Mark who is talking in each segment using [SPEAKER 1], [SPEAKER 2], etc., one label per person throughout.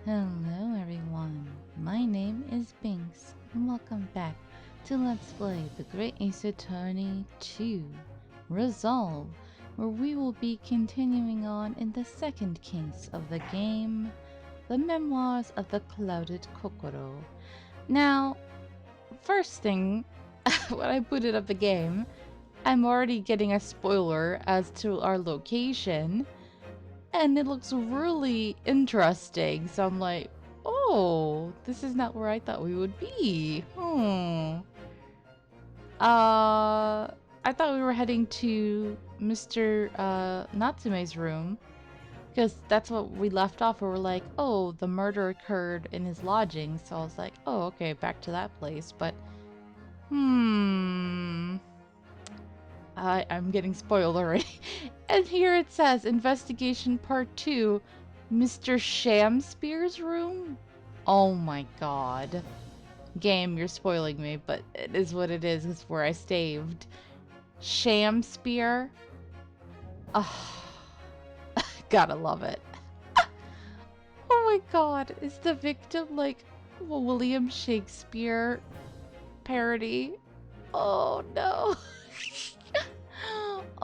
[SPEAKER 1] Hello everyone, my name is Binks, and welcome back to Let's Play The Great Ace Attorney 2 Resolve, where we will be continuing on in the second case of the game, The Memoirs of the Clouded Kokoro. Now, first thing, when I booted up the game, I'm already getting a spoiler as to our location, and it looks really interesting. So I'm like, oh, this is not where I thought we would be. I thought we were heading to Mr. Natsume's room because that's what we left off. We were like, oh, the murder occurred in his lodging. So I was like, oh, okay, back to that place. But I'm getting spoiled already. And here it says Investigation Part 2, Mr. Shamspear's room? Oh my god. Game, you're spoiling me, but it is what it is. It's where I saved. Shamspear? Oh, gotta love it. Oh my god. Is the victim like a William Shakespeare parody? Oh no.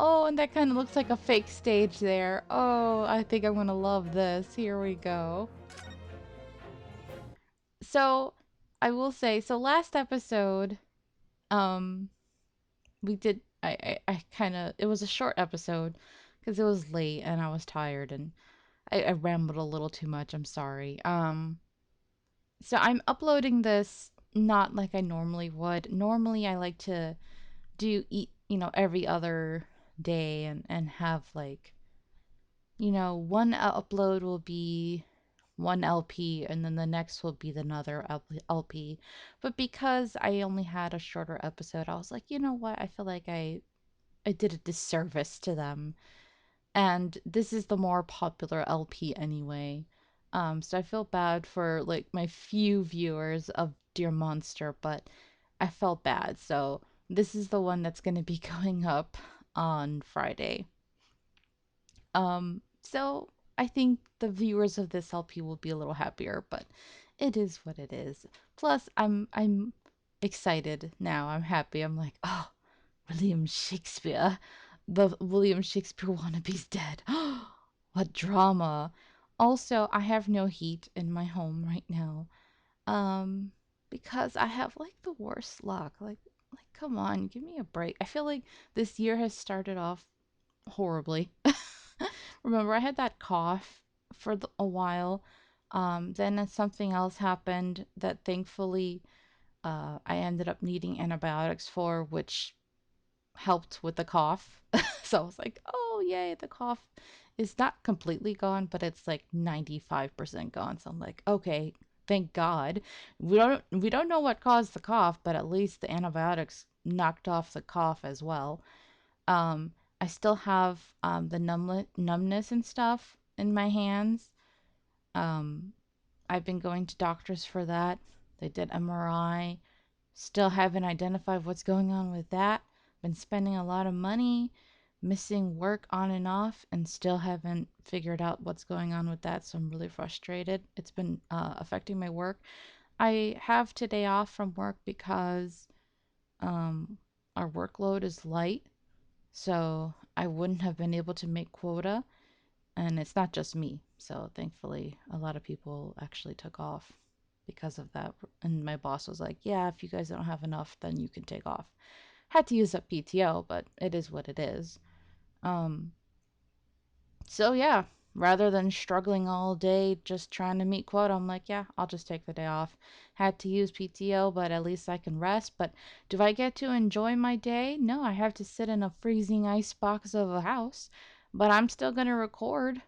[SPEAKER 1] Oh, and that kind of looks like a fake stage there. Oh, I think I'm gonna love this. Here we go. So, I will say, so last episode, um, we did, I kind of, it was a short episode because it was late and I was tired and I rambled a little too much. I'm sorry. So I'm uploading this not like I normally would. Normally, I like to every other day and have like, one upload will be one LP and then the next will be another LP. But because I only had a shorter episode, I was like, you know what? I feel like I did a disservice to them. And this is the more popular LP anyway. So I feel bad for like my few viewers of Dear Monster, but I felt bad. So this is the one that's going to be going up on Friday. So I think the viewers of this LP will be a little happier, but it is what it is. Plus, I'm excited now. I'm happy. I'm like, oh, William Shakespeare. The William Shakespeare wannabe's dead. What drama. Also, I have no heat in my home right now. Um, because I have like the worst luck. Like come on, give me a break. I feel like this year has started off horribly. Remember, I had that cough for a while. Then something else happened that thankfully I ended up needing antibiotics for, which helped with the cough. So I was like, oh, yay, the cough is not completely gone, but it's like 95% gone. So I'm like, okay, thank God. We don't know what caused the cough, but at least the antibiotics knocked off the cough as well. Um, I still have the numbness and stuff in my hands. Um, I've been going to doctors for that. They did MRI. Still haven't identified what's going on with that. Been spending a lot of money, missing work on and off, and still haven't figured out what's going on with that. So I'm really frustrated. It's been affecting my work. I have today off from work because um, our workload is light, so I wouldn't have been able to make quota. And it's not just me. So thankfully, a lot of people actually took off because of that. And my boss was like, yeah, if you guys don't have enough, then you can take off. Had to use up PTO, but it is what it is. Um, so yeah, rather than struggling all day just trying to meet quota, I'm like, yeah, I'll just take the day off. Had to use PTO, but at least I can rest. But do I get to enjoy my day? No, I have to sit in a freezing ice box of a house, but I'm still gonna record.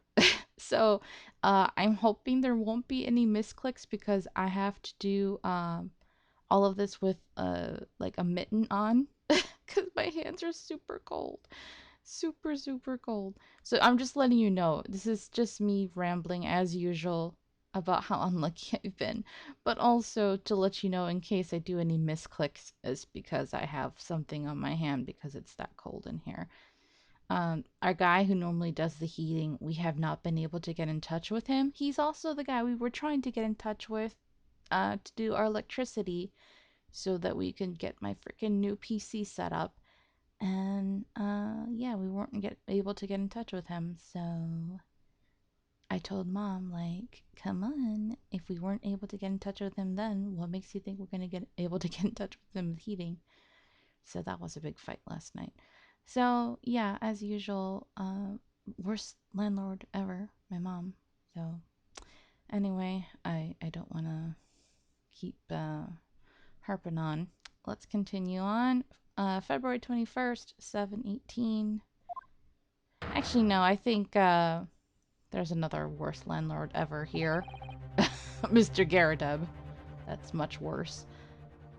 [SPEAKER 1] So I'm hoping there won't be any misclicks because I have to do all of this with like a mitten on because my hands are super cold. Super, super cold. So I'm just letting you know, this is just me rambling as usual about how unlucky I've been. But also to let you know in case I do any misclicks is because I have something on my hand because it's that cold in here. Our guy who normally does the heating, we have not been able to get in touch with him. He's also the guy we were trying to get in touch with to do our electricity so that we can get my freaking new PC set up. And yeah, we weren't able to get in touch with him. So I told Mom, like, come on, if we weren't able to get in touch with him then, what makes you think we're going to get able to get in touch with him with heating? So that was a big fight last night. So yeah, as usual, worst landlord ever, my mom. So anyway, I don't want to keep harping on. Let's continue on. February 21st, 7:18. Actually, no, I think there's another worst landlord ever here. Mr. Garadeb. That's much worse.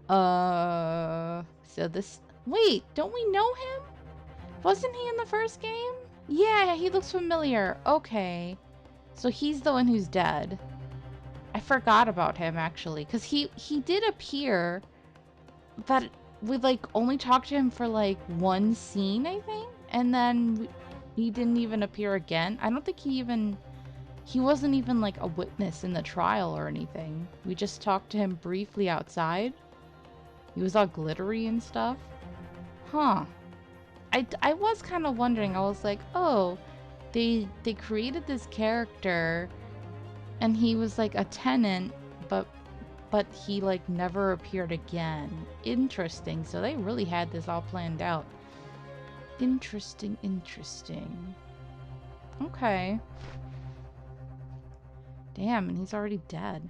[SPEAKER 1] So this... Wait, don't we know him? Wasn't he in the first game? Yeah, he looks familiar. Okay. So he's the one who's dead. I forgot about him, actually. Because he did appear, but we, like, only talked to him for, like, one scene, I think? And then he didn't even appear again. I don't think he wasn't even, like, a witness in the trial or anything. We just talked to him briefly outside. He was all glittery and stuff. Huh. I was kind of wondering. I was like, oh, they created this character and he was like a tenant, but he like never appeared again. Interesting. So they really had this all planned out. Interesting. Okay. Damn, and he's already dead.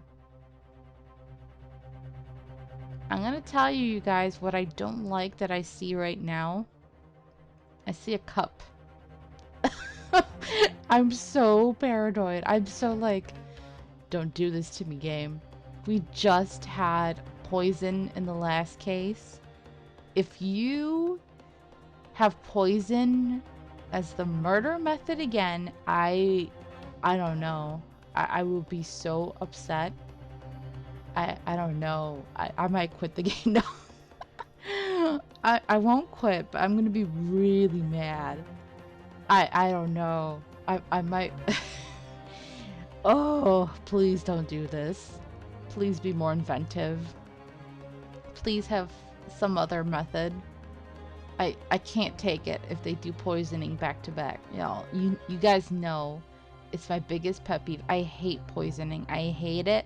[SPEAKER 1] I'm gonna tell you guys what I don't like that I see right now. I see a cup. I'm so paranoid. I'm so like, don't do this to me, game. We just had poison in the last case. If you have poison as the murder method again, I don't know. I will be so upset. I don't know. I might quit the game now. I won't quit, but I'm gonna be really mad. I don't know. I might... Oh, please don't do this. Please be more inventive. Please have some other method. I can't take it if they do poisoning back to back. You guys know it's my biggest pet peeve. I hate poisoning. I hate it.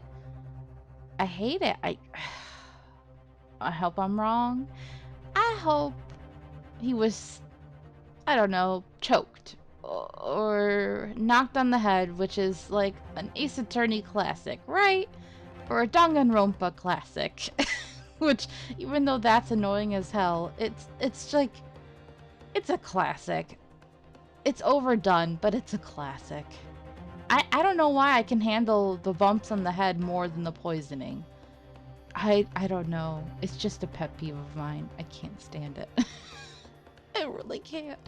[SPEAKER 1] I hate it. I hope I'm wrong. I hope he was, I don't know, choked or knocked on the head, which is like an Ace Attorney classic, right? Or a Danganronpa classic. Which, even though that's annoying as hell, it's like, it's a classic. It's overdone, but it's a classic. I don't know why I can handle the bumps on the head more than the poisoning. I don't know. It's just a pet peeve of mine. I can't stand it. I really can't.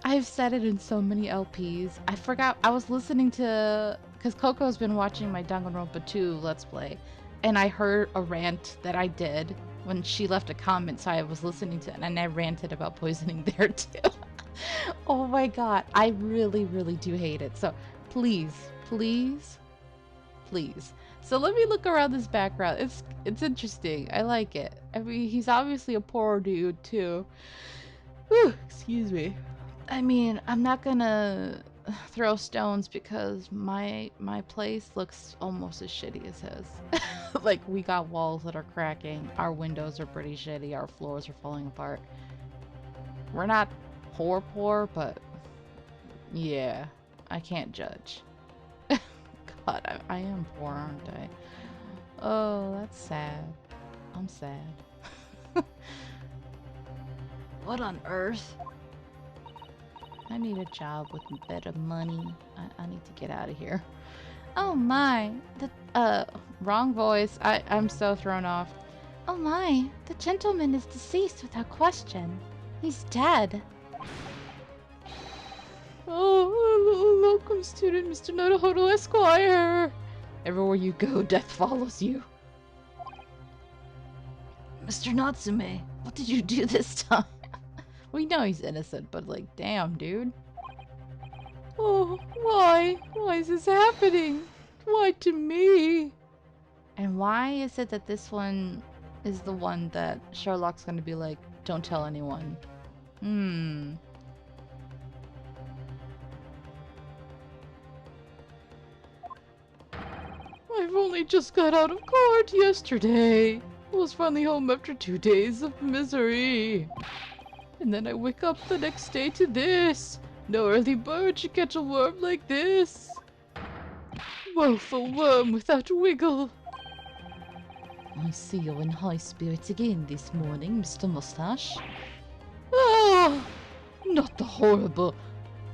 [SPEAKER 1] I've said it in so many LPs. I forgot. I was listening to... Because Coco's been watching my Danganronpa 2 Let's Play. And I heard a rant that I did when she left a comment. So I was listening to it. And I ranted about poisoning there too. Oh my god. I really, really do hate it. So please, please, please. So let me look around this background. It's interesting. I like it. I mean, he's obviously a poor dude too. Whew, excuse me. I mean, I'm not gonna throw stones because my place looks almost as shitty as his. Like, we got walls that are cracking. Our windows are pretty shitty. Our floors are falling apart. We're not poor, but yeah, I can't judge. God, I am poor, aren't I? Oh, that's sad. I'm sad. What on earth? I need a job with a bit of money. I need to get out of here. Oh my, wrong voice. I'm so thrown off. Oh my, the gentleman is deceased without question. He's dead. Oh, welcome student, Mr. Naruhodo Esquire. Everywhere you go, death follows you. Mr. Natsume, what did you do this time? We know he's innocent, but like, damn, dude. Oh, why? Why is this happening? Why to me? And why is it that this one is the one that Sherlock's gonna be like, don't tell anyone? I've only just got out of court yesterday. I was finally home after 2 days of misery. And then I wake up the next day to this. No early bird should catch a worm like this. Woeful worm without wiggle. I see you're in high spirits again this morning, Mr. Mustache. Ah, not the horrible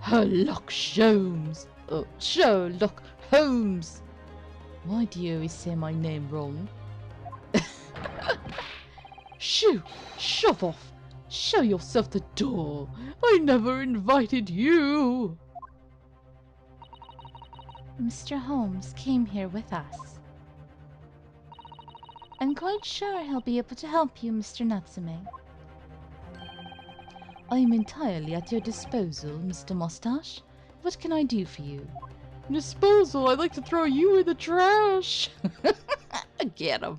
[SPEAKER 1] Sherlock Holmes. Sherlock Holmes. Why do you always say my name wrong? Shoo! Shove off! Show yourself the door! I never invited you! Mr. Holmes came here with us. I'm quite sure he'll be able to help you, Mr. Natsume. I'm entirely at your disposal, Mr. Mustache. What can I do for you? Disposal? I'd like to throw you in the trash! Get him!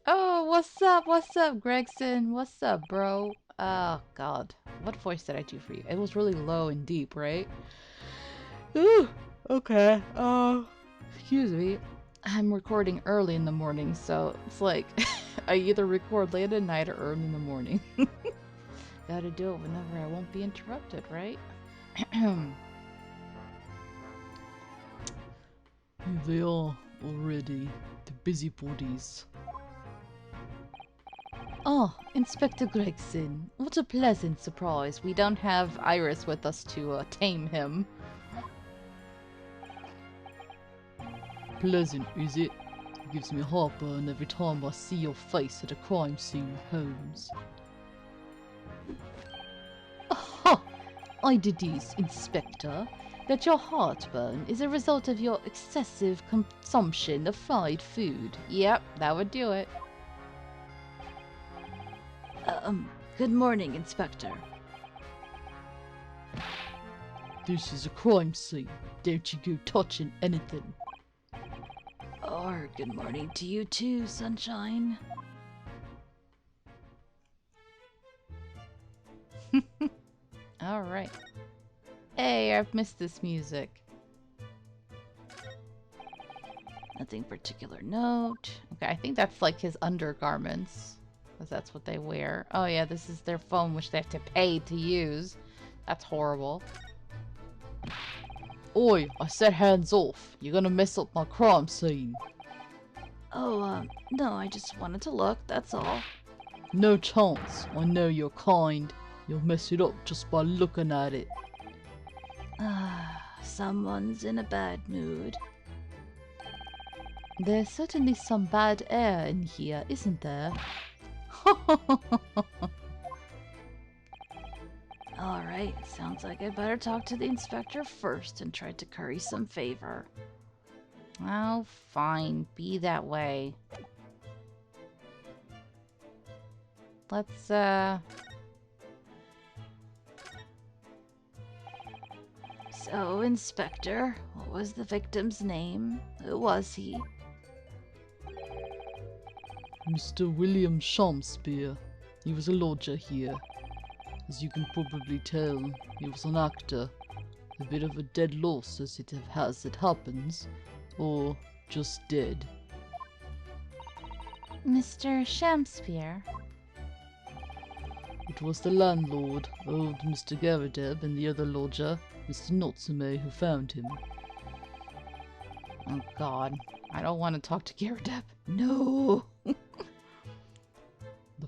[SPEAKER 1] Oh, what's up? What's up, Gregson? What's up, bro? Oh, God. What voice did I do for you? It was really low and deep, right? Ooh, okay. Excuse me. I'm recording early in the morning, so it's like I either record late at night or early in the morning. Gotta do it whenever I won't be interrupted, right? Here they are already, the busybodies. Oh, Inspector Gregson. What a pleasant surprise. We don't have Iris with us to tame him. Pleasant, is it? It gives me heartburn every time I see your face at a crime scene, Holmes. Aha! I deduce, Inspector, that your heartburn is a result of your excessive consumption of fried food. Yep, that would do it. Good morning, Inspector. This is a crime scene. Don't you go touching anything. Or good morning to you too, Sunshine. Alright. Hey, I've missed this music. Nothing particular note. Okay, I think that's like his undergarments. Because that's what they wear. Oh yeah, this is their phone which they have to pay to use. That's horrible. Oi, I said hands off. You're gonna mess up my crime scene. Oh, no, I just wanted to look, that's all. No chance. I know you're kind. You'll mess it up just by looking at it. Someone's in a bad mood. There's certainly some bad air in here, isn't there? Alright, sounds like I better talk to the inspector first and try to curry some favor. Oh, fine. Be that way. Let's, So, Inspector, what was the victim's name? Who was he? Mr. William Shakespeare. He was a lodger here. As you can probably tell, he was an actor. A bit of a dead loss as it happens. Or just dead. Mr. Shakespeare? It was the landlord, old Mr. Garadeb, and the other lodger, Mr. Natsume, who found him. Oh god, I don't want to talk to Garadeb. No! The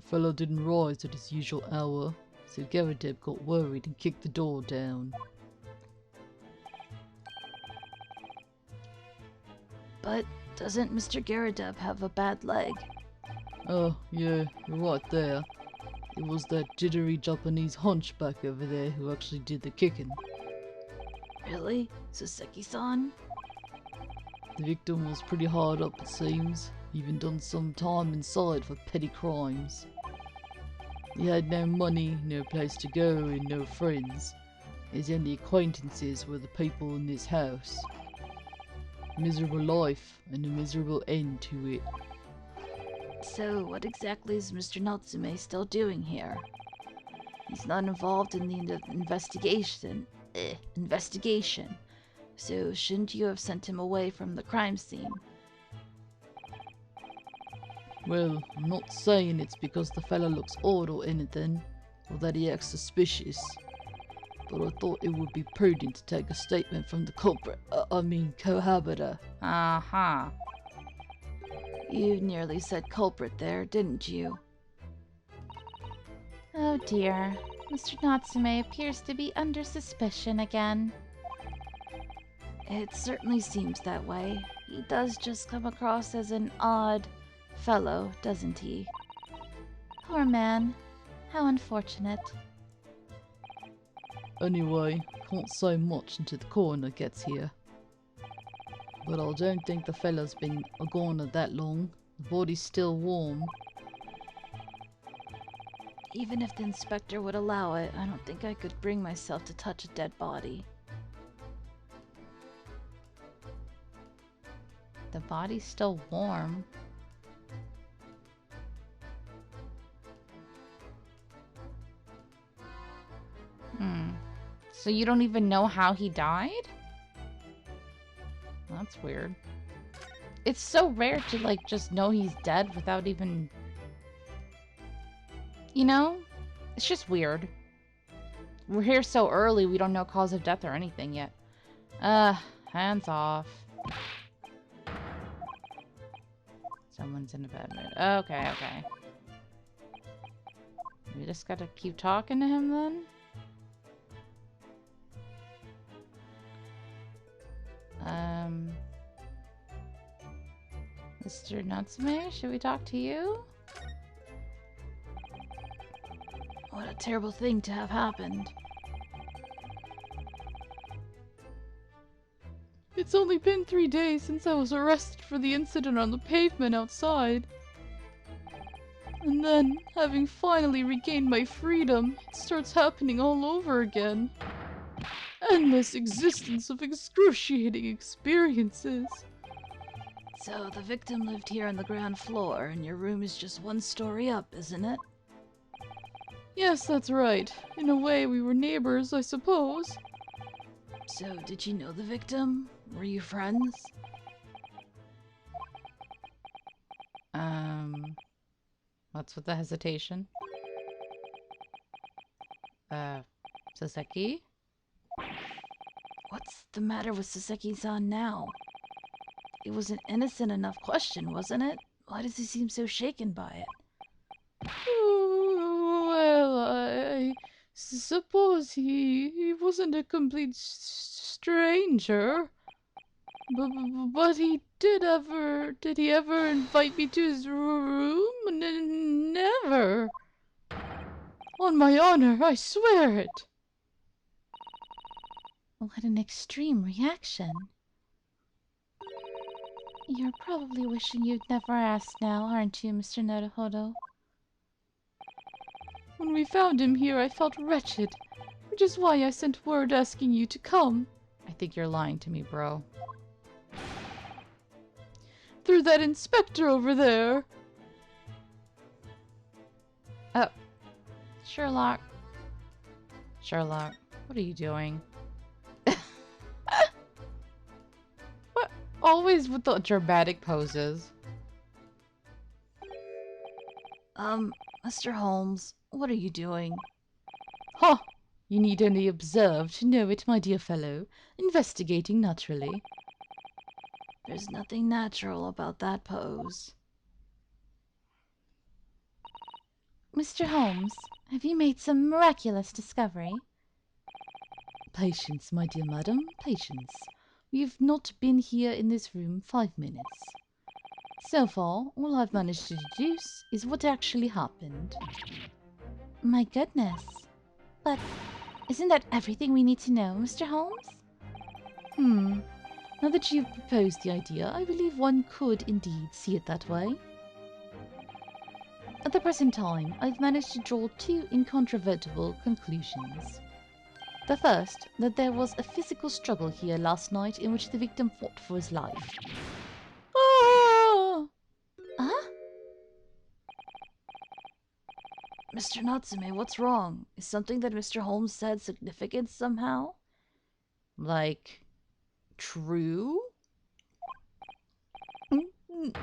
[SPEAKER 1] fellow didn't rise at his usual hour, so Garadeb got worried and kicked the door down. But doesn't Mr. Garadeb have a bad leg? Oh, yeah, you're right there. It was that jittery Japanese hunchback over there who actually did the kicking. Really? Soseki-san? The victim was pretty hard up, it seems.
[SPEAKER 2] Even done some time inside for petty crimes. He had no money, no place to go, and no friends. His only acquaintances were the people in this house. Miserable life, and a miserable end to it.
[SPEAKER 3] So, what exactly is Mr. Natsume still doing here? He's not involved in the investigation. So, shouldn't you have sent him away from the crime scene?
[SPEAKER 2] Well, I'm not saying it's because the fella looks odd or anything, or that he acts suspicious. But I thought it would be prudent to take a statement from the culprit, cohabiter.
[SPEAKER 1] Uh-huh.
[SPEAKER 3] You nearly said culprit there, didn't you?
[SPEAKER 1] Oh dear. Mr. Natsume appears to be under suspicion again.
[SPEAKER 3] It certainly seems that way. He does just come across as an odd fellow, doesn't he?
[SPEAKER 1] Poor man. How unfortunate.
[SPEAKER 2] Anyway, can't say much until the coroner gets here. But I don't think the fella's been a goner that long. The body's still warm.
[SPEAKER 3] Even if the inspector would allow it, I don't think I could bring myself to touch a dead body.
[SPEAKER 1] The body's still warm. So you don't even know how he died? That's weird. It's so rare to, like, just know he's dead without even... You know? It's just weird. We're here so early, we don't know cause of death or anything yet. Hands off. Someone's in a bad mood. Okay, okay. We just gotta keep talking to him then? Mr. Natsume, should we talk to you?
[SPEAKER 3] What a terrible thing to have happened.
[SPEAKER 2] It's only been 3 days since I was arrested for the incident on the pavement outside. And then, having finally regained my freedom, it starts happening all over again. Endless existence of excruciating experiences.
[SPEAKER 3] So the victim lived here on the ground floor, and your room is just one story up, isn't it?
[SPEAKER 2] Yes, that's right. In a way, we were neighbors, I suppose.
[SPEAKER 3] So, did you know the victim? Were you friends?
[SPEAKER 1] What's with the hesitation? Saseki?
[SPEAKER 3] What's the matter with Saseki-san now? It was an innocent enough question, wasn't it? Why does he seem so shaken by it?
[SPEAKER 2] Well, I suppose he wasn't a complete stranger. But did he ever invite me to his room? Never. On my honor, I swear it.
[SPEAKER 1] What an extreme reaction. You're probably wishing you'd never asked now, aren't you, Mr. Naruhodo?
[SPEAKER 2] When we found him here, I felt wretched, which is why I sent word asking you to come.
[SPEAKER 1] I think you're lying to me, bro.
[SPEAKER 2] Through that inspector over there.
[SPEAKER 1] Oh. Sherlock. Sherlock, what are you doing? What? Always with the dramatic poses.
[SPEAKER 3] Mr. Holmes, what are you doing?
[SPEAKER 2] Ha! You need only observe to know it, my dear fellow. Investigating, naturally.
[SPEAKER 3] There's nothing natural about that pose.
[SPEAKER 1] Mr. Holmes, have you made some miraculous discovery?
[SPEAKER 2] Patience, my dear madam, patience. We've not been here in this room 5 minutes. So far, all I've managed to deduce is what actually happened.
[SPEAKER 1] My goodness. But isn't that everything we need to know, Mr. Holmes?
[SPEAKER 3] Now that you've proposed the idea, I believe one could indeed see it that way. At the present time, I've managed to draw two incontrovertible conclusions. The first, that there was a physical struggle here last night in which the victim fought for his life.
[SPEAKER 2] Ah!
[SPEAKER 3] Huh? Mr. Natsume, what's wrong? Is something that Mr. Holmes said significant somehow?
[SPEAKER 1] Like, true?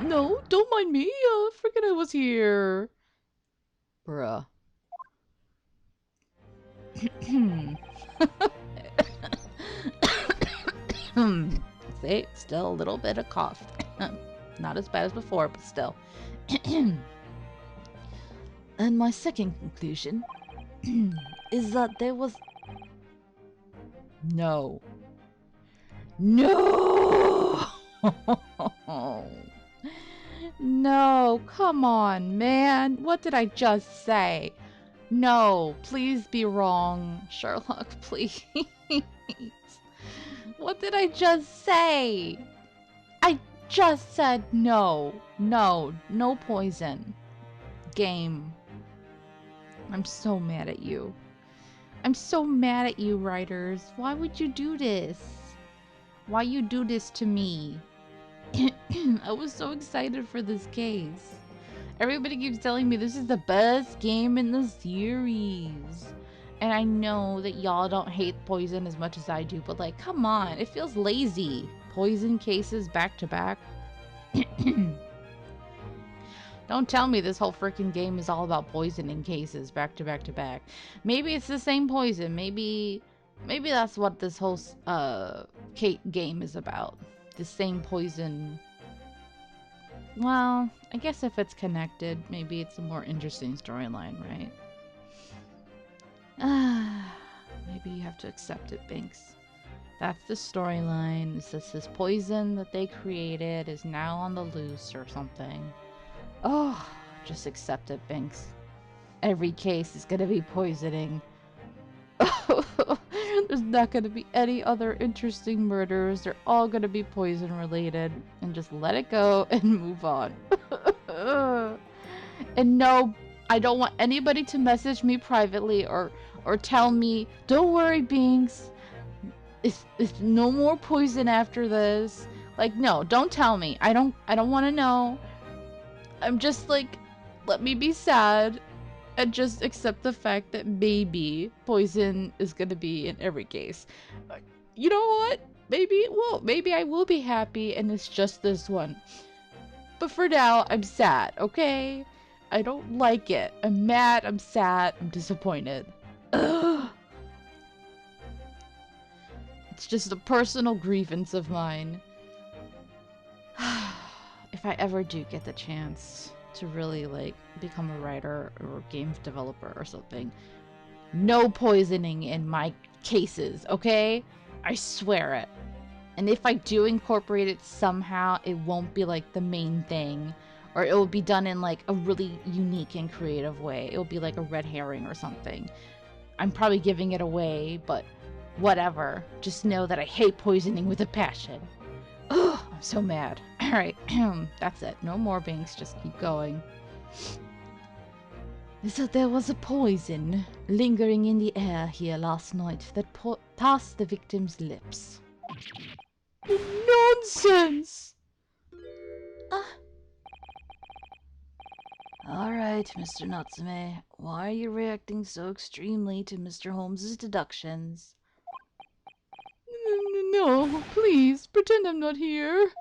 [SPEAKER 2] No, don't mind me. Forget I was here.
[SPEAKER 1] Bruh. See, still a little bit of cough. Not as bad as before, but still.
[SPEAKER 3] And my second conclusion is that there was...
[SPEAKER 1] No. No! No, come on, man. What did I just say? No, please be wrong, Sherlock, please. What did I just say? I just said no. No, no poison. Game. I'm so mad at you. I'm so mad at you, writers. Why would you do this? Why you do this to me? I was so excited for this case. Everybody keeps telling me this is the best game in the series. And I know that y'all don't hate Poison as much as I do, but like, come on, it feels lazy. Poison cases back to back. Don't tell me this whole freaking game is all about poisoning cases back to back to back. Maybe it's the same poison. Maybe that's what this whole game is about. The same poison. Well, I guess if it's connected, maybe it's a more interesting storyline, right? Maybe you have to accept it, Binks. That's the storyline. It's just this poison that they created is now on the loose or something. Oh, just accept it, Binks. Every case is gonna be poisoning. There's not gonna be any other interesting murders. They're all gonna be poison related. And just let it go and move on. And no, I don't want anybody to message me privately or tell me, don't worry, Binks. It's no more poison after this. Like, no, don't tell me. I don't want to know. I'm just like, let me be sad and just accept the fact that maybe poison is gonna be in every case. You know what? Maybe it will. Maybe I will be happy and it's just this one. But for now, I'm sad, okay? I don't like it. I'm mad, I'm sad, I'm disappointed. Ugh. It's just a personal grievance of mine. If I ever do get the chance to really like become a writer or a games developer or something, no poisoning in my cases, okay? I swear it. And if I do incorporate it somehow, it won't be like the main thing, or it will be done in like a really unique and creative way. It will be like a red herring or something. I'm probably giving it away, but whatever. Just know that I hate poisoning with a passion. Ugh, I'm so mad. Alright, that's it. No more Binks, just keep going. So there was a poison lingering in the air here last night that passed the victim's lips.
[SPEAKER 2] Nonsense!
[SPEAKER 3] Alright, Mr. Natsume. Why are you reacting so extremely to Mr. Holmes's deductions?
[SPEAKER 2] No, please, pretend I'm not here.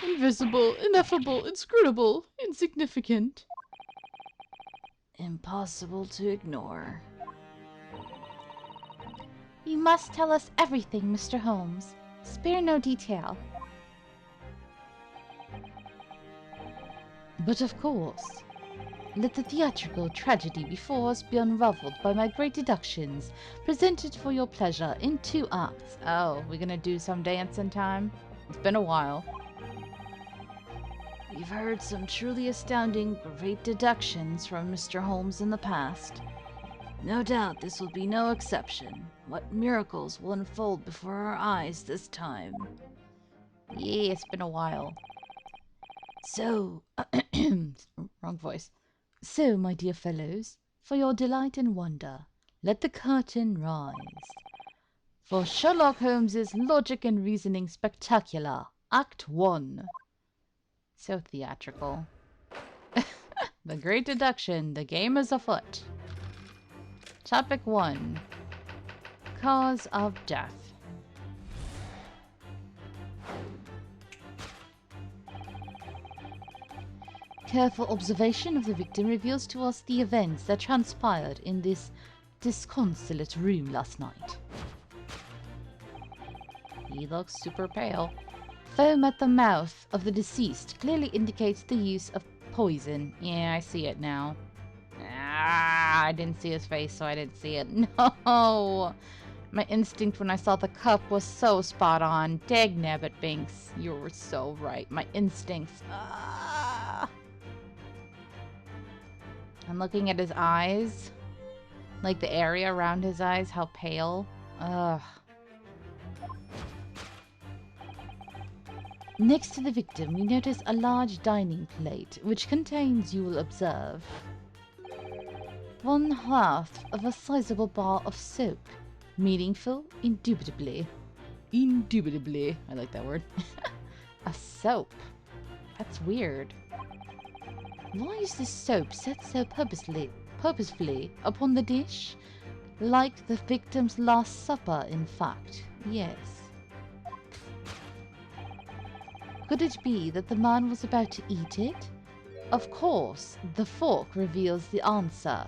[SPEAKER 2] Invisible, ineffable, inscrutable, insignificant.
[SPEAKER 3] Impossible to ignore.
[SPEAKER 1] You must tell us everything, Mr. Holmes. Spare no detail. But of course, let the theatrical tragedy before us be unraveled by my great deductions, presented for your pleasure in 2 acts. Oh, we're gonna do some dancing time? It's been a while.
[SPEAKER 3] We've heard some truly astounding, great deductions from Mr. Holmes in the past. No doubt this will be no exception. What miracles will unfold before our eyes this time?
[SPEAKER 1] Yeah, it's been a while.
[SPEAKER 3] So,
[SPEAKER 1] Wrong voice.
[SPEAKER 3] so, my dear fellows, for your delight and wonder, let the curtain rise. For Sherlock Holmes's Logic and Reasoning Spectacular, Act 1.
[SPEAKER 1] So theatrical. The Great Deduction. The game is afoot. Topic 1. Cause of death.
[SPEAKER 3] Careful observation of the victim reveals to us the events that transpired in this disconsolate room last night.
[SPEAKER 1] He looks super pale.
[SPEAKER 3] Foam at the mouth of the deceased clearly indicates the use of poison.
[SPEAKER 1] Yeah, I see it now. Ah, I didn't see his face, so I didn't see it. No! My instinct when I saw the cup was so spot on. Dagnabbit, Binks. You were so right. My instincts. Ah! I'm looking at his eyes. Like the area around his eyes, how pale. Ugh.
[SPEAKER 3] Next to the victim, we notice a large dining plate, which contains, you will observe, 1/2 of a sizable bar of soap. Meaningful, indubitably.
[SPEAKER 1] Indubitably. I like that word. A soap. That's weird.
[SPEAKER 3] Why is this soap set so purposefully upon the dish? Like the victim's last supper, in fact. Yes. Could it be that the man was about to eat it? Of course, the fork reveals the answer.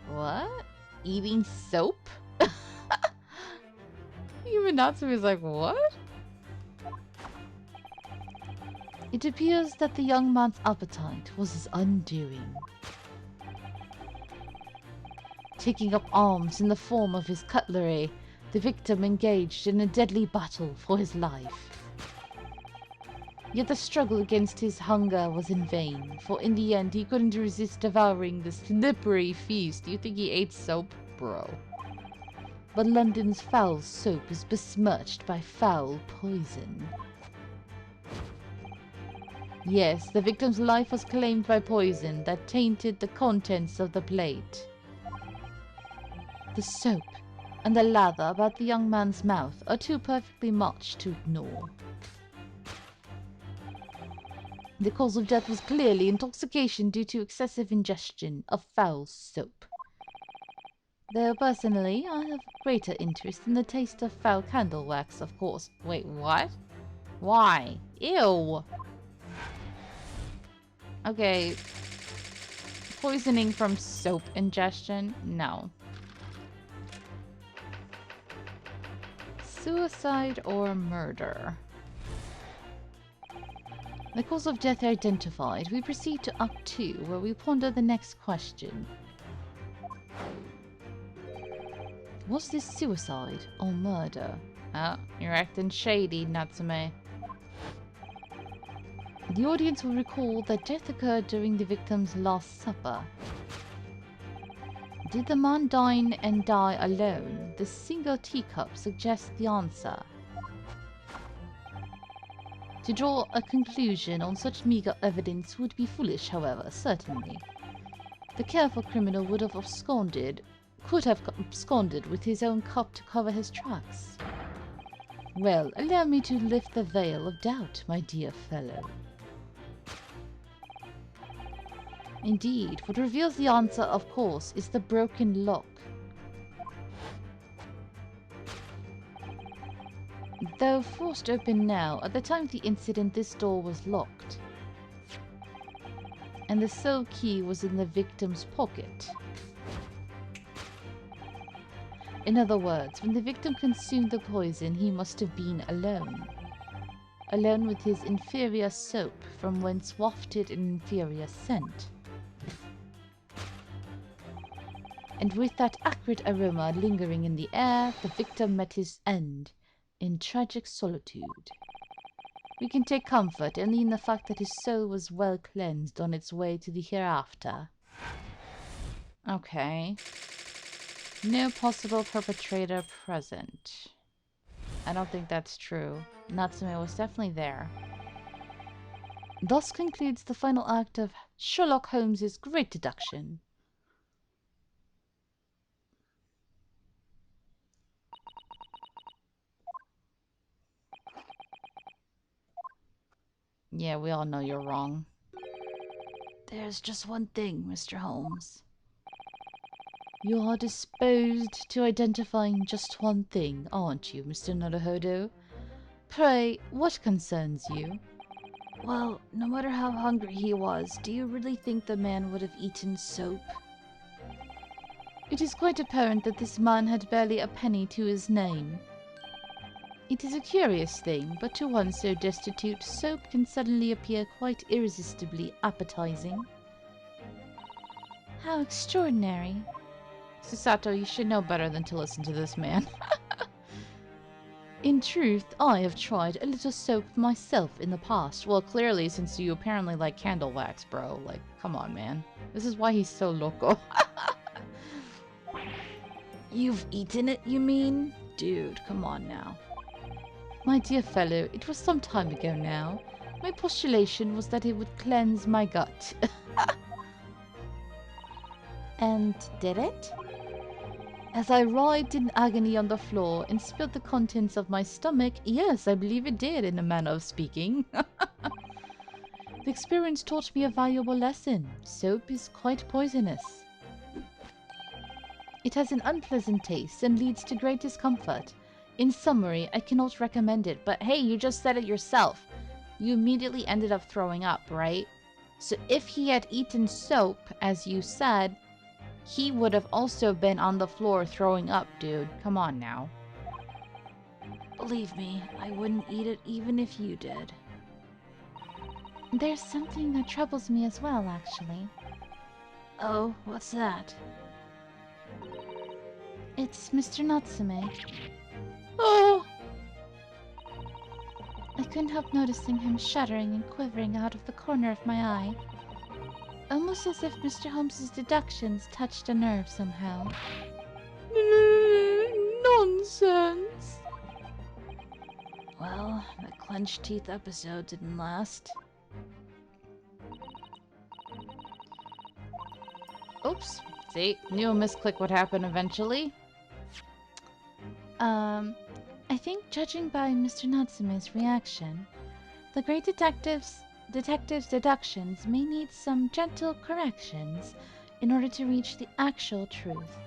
[SPEAKER 1] What? Eating soap? Even Natsume is like, what?
[SPEAKER 3] It appears that the young man's appetite was his undoing. Taking up arms in the form of his cutlery, the victim engaged in a deadly battle for his life. Yet the struggle against his hunger was in vain, for in the end he couldn't resist devouring the slippery feast.
[SPEAKER 1] Do you think he ate soap? Bro.
[SPEAKER 3] But London's foul soap is besmirched by foul poison. Yes, the victim's life was claimed by poison that tainted the contents of the plate. The soap and the lather about the young man's mouth are too perfectly much to ignore. The cause of death was clearly intoxication due to excessive ingestion of foul soap. Though personally, I have greater interest in the taste of foul candle wax, of course.
[SPEAKER 1] Wait, what? Why? Ew. Okay. Poisoning from soap ingestion? No. Suicide or murder?
[SPEAKER 3] The cause of death identified, we proceed to Act 2, where we ponder the next question. Was this suicide or murder?
[SPEAKER 1] Oh, you're acting shady, Natsume.
[SPEAKER 3] The audience will recall that death occurred during the victim's last supper. Did the man dine and die alone? The single teacup suggests the answer. To draw a conclusion on such meager evidence would be foolish, however, certainly. The careful criminal could have absconded with his own cup to cover his tracks. Well, allow me to lift the veil of doubt, my dear fellow. Indeed, what reveals the answer, of course, is the broken lock. Though forced open now, at the time of the incident this door was locked. And the sole key was in the victim's pocket. In other words, when the victim consumed the poison, he must have been alone. Alone with his inferior soap, from whence wafted an inferior scent. And with that acrid aroma lingering in the air, the victim met his end in tragic solitude. We can take comfort only in the fact that his soul was well cleansed on its way to the hereafter.
[SPEAKER 1] Okay. No possible perpetrator present. I don't think that's true. Natsume was definitely there.
[SPEAKER 3] Thus concludes the final act of Sherlock Holmes's great deduction.
[SPEAKER 1] Yeah, we all know you're wrong.
[SPEAKER 3] There's just one thing, Mr. Holmes. You are disposed to identifying just one thing, aren't you, Mr. Naruhodo? Pray, what concerns you? Well, no matter how hungry he was, do you really think the man would have eaten soap? It is quite apparent that this man had barely a penny to his name. It is a curious thing, but to one so destitute, soap can suddenly appear quite irresistibly appetizing. How extraordinary.
[SPEAKER 1] Susato, you should know better than to listen to this man.
[SPEAKER 3] In truth, I have tried a little soap myself in the past.
[SPEAKER 1] Well, clearly, since you apparently like candle wax, bro. Like, come on, man. This is why he's so loco.
[SPEAKER 3] You've eaten it, you mean? Dude, come on now. My dear fellow, it was some time ago now. My postulation was that it would cleanse my gut. And did it? As I writhed in agony on the floor and spilled the contents of my stomach, yes, I believe it did, in a manner of speaking. The experience taught me a valuable lesson. Soap is quite poisonous. It has an unpleasant taste and leads to great discomfort. In summary, I cannot recommend it, but hey, you just said it yourself. You immediately ended up throwing up, right? So if he had eaten soap, as you said, he would have also been on the floor throwing up, dude. Come on now. Believe me, I wouldn't eat it even if you did. There's something that troubles me as well, actually. Oh, what's that? It's Mr. Natsume. Oh! I couldn't help noticing him shuddering and quivering out of the corner of my eye. Almost as if Mr. Holmes's deductions touched a nerve somehow.
[SPEAKER 2] Nonsense.
[SPEAKER 3] Well, that clenched teeth episode didn't last.
[SPEAKER 1] Oops. See, knew a misclick would happen eventually.
[SPEAKER 3] I think judging by Mr. Natsume's reaction, the great detective's deductions may need some gentle corrections in order to reach the actual truth.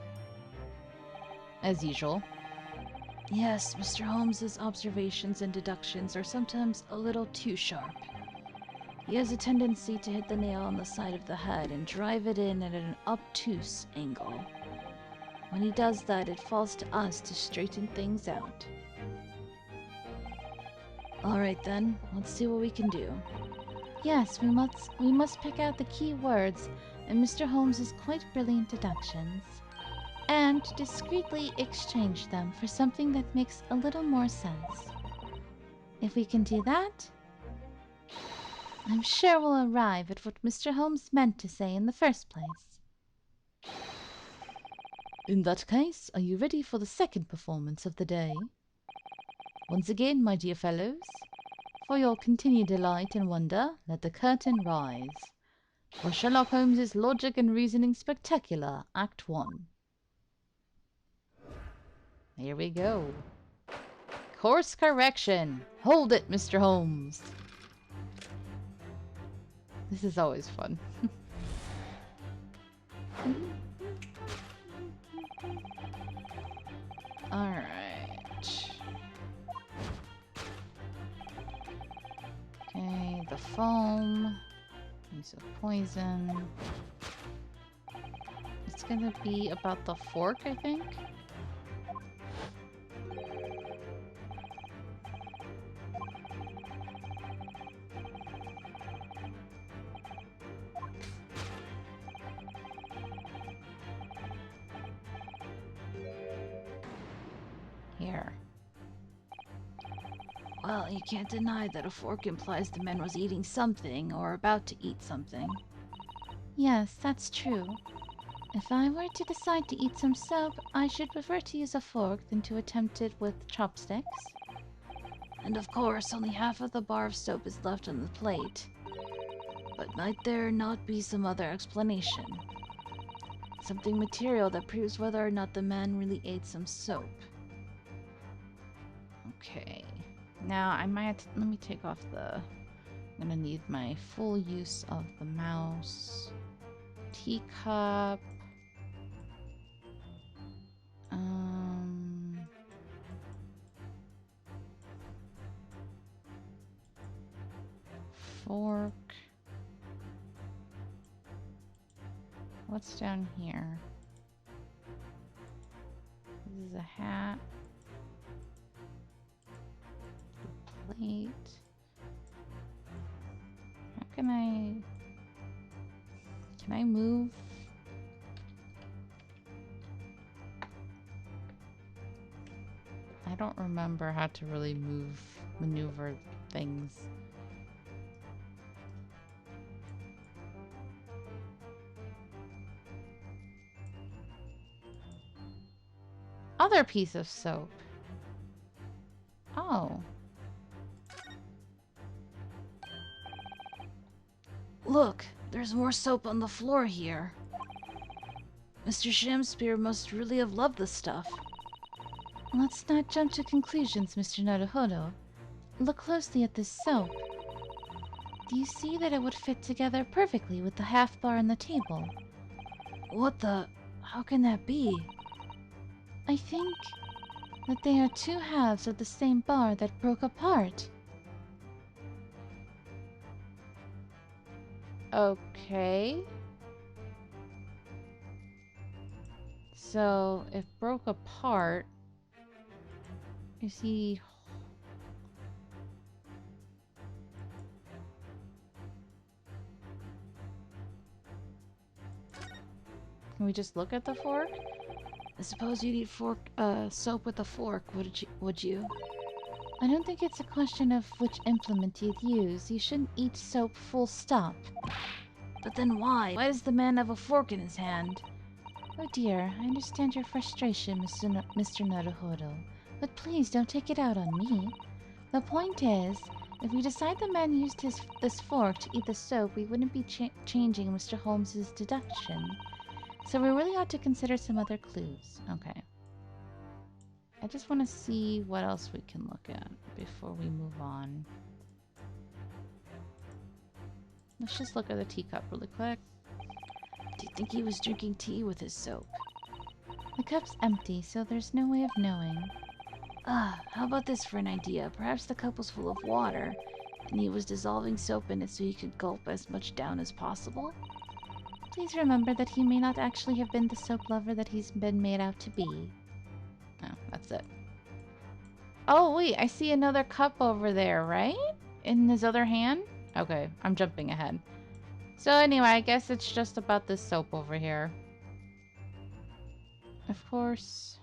[SPEAKER 1] As usual.
[SPEAKER 3] Yes, Mr. Holmes's observations and deductions are sometimes a little too sharp. He has a tendency to hit the nail on the side of the head and drive it in at an obtuse angle. When he does that, it falls to us to straighten things out. Alright then, let's see what we can do. Yes, we must pick out the key words in Mr. Holmes's quite brilliant deductions, and discreetly exchange them for something that makes a little more sense. If we can do that, I'm sure we'll arrive at what Mr. Holmes meant to say in the first place. In that case, are you ready for the second performance of the day? Once again, my dear fellows, for your continued delight and wonder, let the curtain rise. For Sherlock Holmes's Logic and Reasoning Spectacular, Act 1.
[SPEAKER 1] Here we go. Course correction. Hold it, Mr. Holmes. This is always fun. Alright. Okay, the foam. Use of poison. It's gonna be about the fork, I think. Here.
[SPEAKER 3] Well, you can't deny that a fork implies the man was eating something or about to eat something. Yes, that's true. If I were to decide to eat some soap, I should prefer to use a fork than to attempt it with chopsticks. And of course, only half of the bar of soap is left on the plate. But might there not be some other explanation? Something material that proves whether or not the man really ate some soap.
[SPEAKER 1] Okay. Now I might have to, let me take off the... I'm gonna need my full use of the mouse. Teacup. Fork. What's down here? This is a hat. A plate. How can I... Can I move? I don't remember how to really maneuver things. Other piece of soap. Oh.
[SPEAKER 3] Look, there's more soap on the floor here. Mr. Shamspeare must really have loved the stuff.
[SPEAKER 1] Let's not jump to conclusions, Mr. Naruhodo. Look closely at this soap. Do you see that it would fit together perfectly with the half bar on the table?
[SPEAKER 3] What the... How can that be?
[SPEAKER 1] I think that they are two halves of the same bar that broke apart. Okay. So, it broke apart. Is he... Can we just look at the fork?
[SPEAKER 3] I suppose you'd eat soap with a fork, would you?
[SPEAKER 1] I don't think it's a question of which implement you'd use. You shouldn't eat soap full stop.
[SPEAKER 3] But then why? Why does the man have a fork in his hand?
[SPEAKER 1] Oh dear, I understand your frustration, Mr. Naruhodo. But please don't take it out on me. The point is, if we decide the man used this fork to eat the soap, we wouldn't be changing Mr. Holmes's deduction. So we really ought to consider some other clues. Okay. I just want to see what else we can look at before we move on. Let's just look at the teacup really quick.
[SPEAKER 3] Do you think he was drinking tea with his soap?
[SPEAKER 1] The cup's empty, so there's no way of knowing.
[SPEAKER 3] How about this for an idea? Perhaps the cup was full of water, and he was dissolving soap in it so he could gulp as much down as possible?
[SPEAKER 1] Please remember that he may not actually have been the soap lover that he's been made out to be. Oh, that's it. Oh, wait, I see another cup over there, right? In his other hand? Okay, I'm jumping ahead. So anyway, I guess it's just about this soap over here. Of course.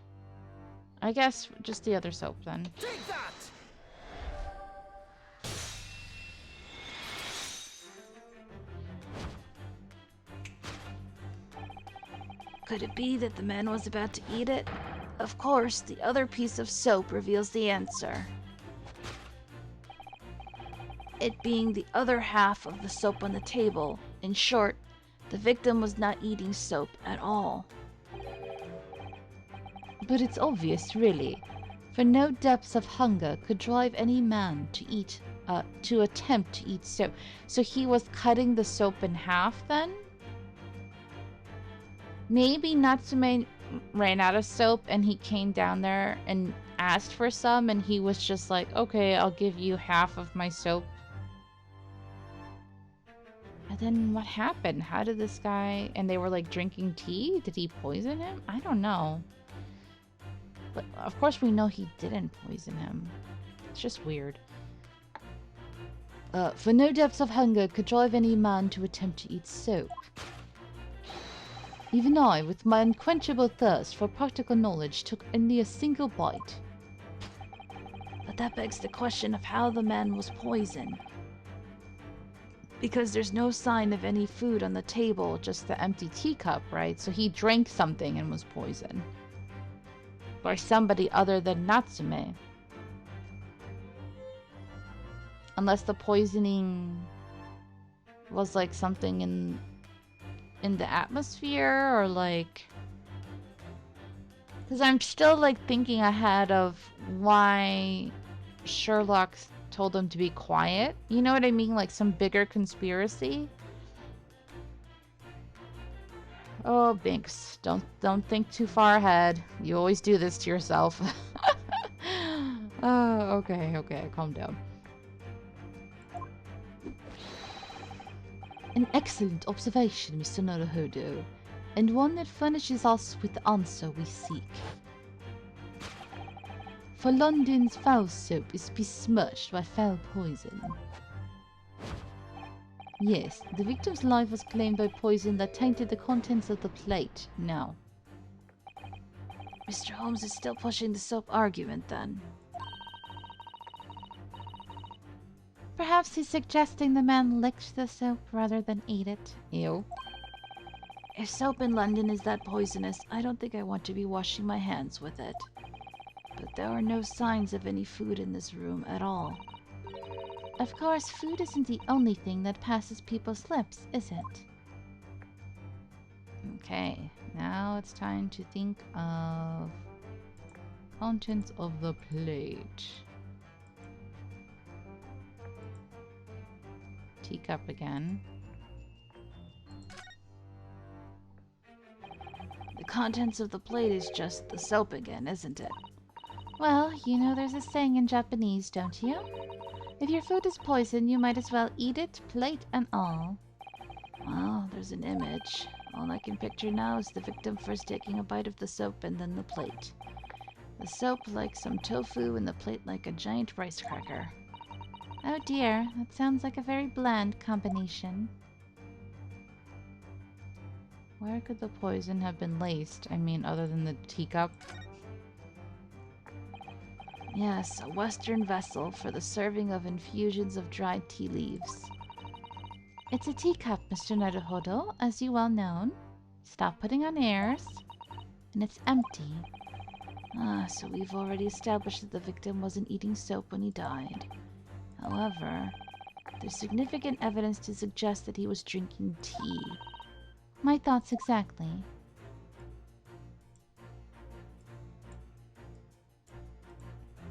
[SPEAKER 1] I guess just the other soap then.
[SPEAKER 4] Take that!
[SPEAKER 3] Could it be that the man was about to eat it? Of course, the other piece of soap reveals the answer. It being the other half of the soap on the table. In short, the victim was not eating soap at all.
[SPEAKER 1] But it's obvious, really. For no depths of hunger could drive any man to attempt to eat soap. So he was cutting the soap in half then? Maybe Natsume ran out of soap and he came down there and asked for some and he was just like, okay, I'll give you half of my soap. And then what happened? How did this guy... And they were like drinking tea? Did he poison him? I don't know. But of course we know he didn't poison him. It's just weird. For no depths of hunger could drive any man to attempt to eat soap. Even I, with my unquenchable thirst for practical knowledge, took only a single bite.
[SPEAKER 3] But that begs the question of how the man was poisoned.
[SPEAKER 1] Because there's no sign of any food on the table, just the empty teacup, right? So he drank something and was poisoned. By somebody other than Natsume. Unless the poisoning was like something in the atmosphere, or like... Because I'm still like thinking ahead of why Sherlock told them to be quiet. You know what I mean? Like some bigger conspiracy. Oh, Binks, don't think too far ahead. You always do this to yourself. Oh, okay, calm down.
[SPEAKER 3] An excellent observation, Mr. Naruhodo, and one that furnishes us with the answer we seek. For London's foul soap is besmirched by foul poison. Yes, the victim's life was claimed by poison that tainted the contents of the plate. Now,
[SPEAKER 1] Mr. Holmes is still pushing the soap argument then.
[SPEAKER 3] perhaps he's suggesting the man licked the soap rather than ate it.
[SPEAKER 1] Ew. If soap in London is that poisonous, I don't think I want to be washing my hands with it. But there are no signs of any food in this room at all.
[SPEAKER 3] Of course, food isn't the only thing that passes people's lips, is it?
[SPEAKER 1] Okay, now it's time to think of contents of the plate. Teacup again. The contents of the plate is just the soap again, isn't it?
[SPEAKER 3] Well, you know there's a saying in Japanese, don't you? If your food is poison, you might as well eat it, plate and all.
[SPEAKER 1] Well, there's an image. All I can picture now is the victim first taking a bite of the soap and then the plate. The soap like some tofu and the plate like a giant rice cracker.
[SPEAKER 3] Oh dear, that sounds like a very bland combination.
[SPEAKER 1] Where could the poison have been laced? I mean, other than the teacup? Yes, a Western vessel for the serving of infusions of dried tea leaves.
[SPEAKER 3] It's a teacup, Mr. Naruhodo, as you well know. Stop putting on airs. And it's empty.
[SPEAKER 1] Ah, so we've already established that the victim wasn't eating soap when he died. However, there's significant evidence to suggest that he was drinking tea.
[SPEAKER 3] My thoughts exactly.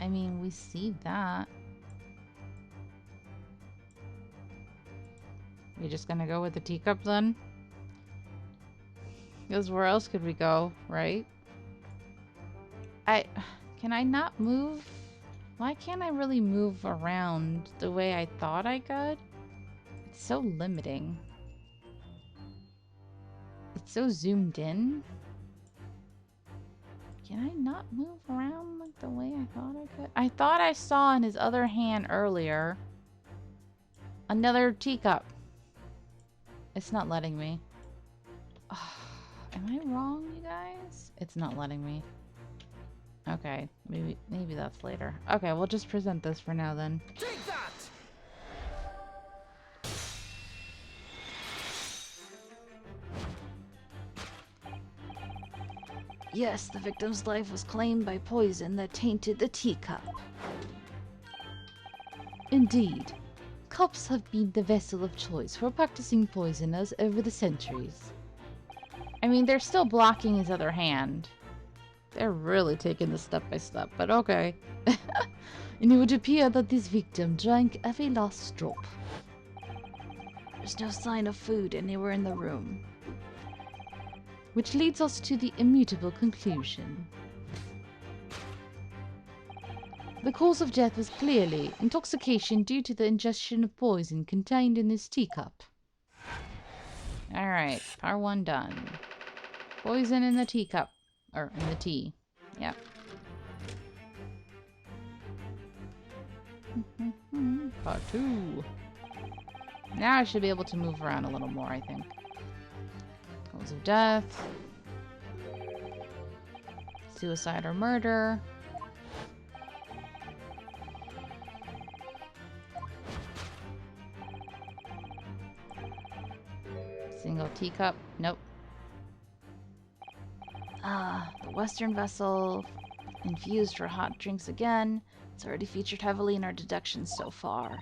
[SPEAKER 1] I mean, we see that. We just gonna go with the teacup then? Because where else could we go, right? Can I not move? Why can't I really move around the way I thought I could? It's so limiting. It's so zoomed in. Can I not move around like the way I thought I could? I thought I saw in his other hand earlier another teacup. It's not letting me. Am I wrong, you guys? It's not letting me. Okay, maybe that's later. Okay, we'll just present this for now then.
[SPEAKER 4] Take that!
[SPEAKER 1] Yes, the victim's life was claimed by poison that tainted the teacup.
[SPEAKER 3] Indeed. Cups have been the vessel of choice for practicing poisoners over the centuries.
[SPEAKER 1] I mean, they're still blocking his other hand. They're really taking this step by step, but okay.
[SPEAKER 3] And it would appear that this victim drank every last drop.
[SPEAKER 1] There's no sign of food anywhere in the room.
[SPEAKER 3] Which leads us to the immutable conclusion. The cause of death was clearly intoxication due to the ingestion of poison contained in this teacup.
[SPEAKER 1] Alright, part 1 done. Poison in the teacup. Or in the tea. Yep. Part 2. Now I should be able to move around a little more, I think. Cause of death. Suicide or murder. Single teacup. Nope.
[SPEAKER 3] The Western vessel, infused for hot drinks again. It's already featured heavily in our deductions so far.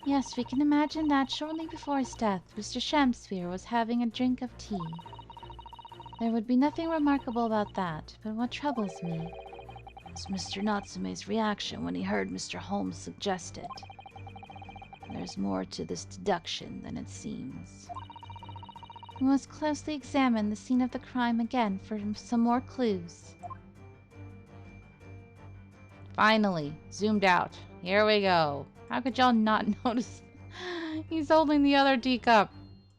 [SPEAKER 1] Yes, we can imagine that shortly before his death, Mr. Shamsphere was having a drink of tea. There would be nothing remarkable about that, but what troubles me
[SPEAKER 3] is Mr. Natsume's reaction when he heard Mr. Holmes suggest it. There's more to this deduction than it seems.
[SPEAKER 1] We must closely examine the scene of the crime again for some more clues. Finally, zoomed out. Here we go. How could y'all not notice? He's holding the other teacup.